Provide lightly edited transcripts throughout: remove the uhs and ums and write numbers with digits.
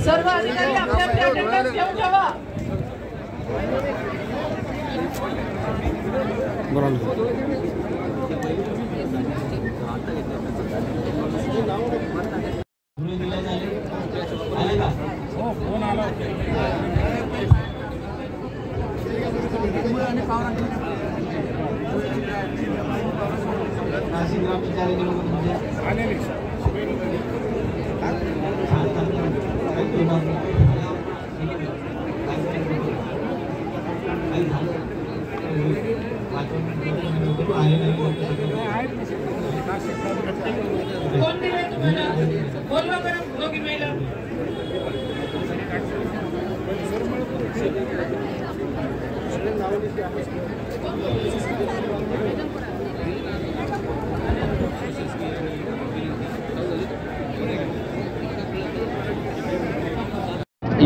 सर्व अधिकारी आपल्या अटेंडन्स घेऊन ठेवा।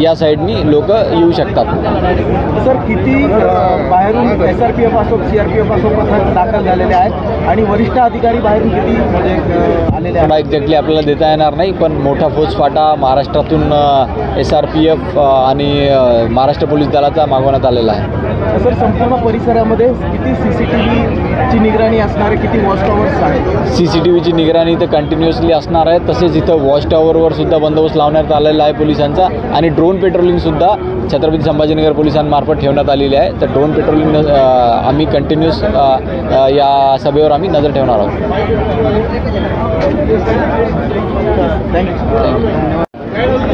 या साइडनी लोक येऊ शकतात। सर किती बाहेरून SRPF असो CRPF असो पथक दाखल झालेले आहेत आणि वरिष्ठ अधिकारी बाहेरून किती म्हणजे आलेले आहेत? एक्झॅक्टली आपल्याला देता येणार नाही, पण मोठा फौजफाटा महाराष्ट्रातून SRPF आणि महाराष्ट्र पोलीस दलाचा मागवण्यात आलेला आहे। सर संपूर्ण परिसरामध्ये किती CCTVची निगराणी असणारे किती वॉच टॉवर्स आहेत? CCTVची निगराणी तर कंटिन्युअसली असणार आहे। तसेच इथं वॉच टॉवरवर सुद्धा बंदोबस्त लावण्यात आलेला आहे पोलिसांचा आणि ड्रोन पेट्रोलिंगसुद्धा छत्रपती संभाजीनगर पोलिसांमार्फत ठेवण्यात आलेली आहे। तर ड्रोन पेट्रोलिंग आम्ही कंटिन्युअस या सभेवर आम्ही नजर ठेवणार आहोत।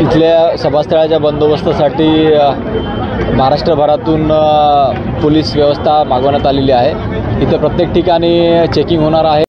इथल्या सभास्थळाच्या बंदोबस्तासाठी महाराष्ट्रभरातून पोलीस व्यवस्था मागवण्यात आलेली आहे। इथे प्रत्येक ठिकाणी चेकिंग होणार आहे।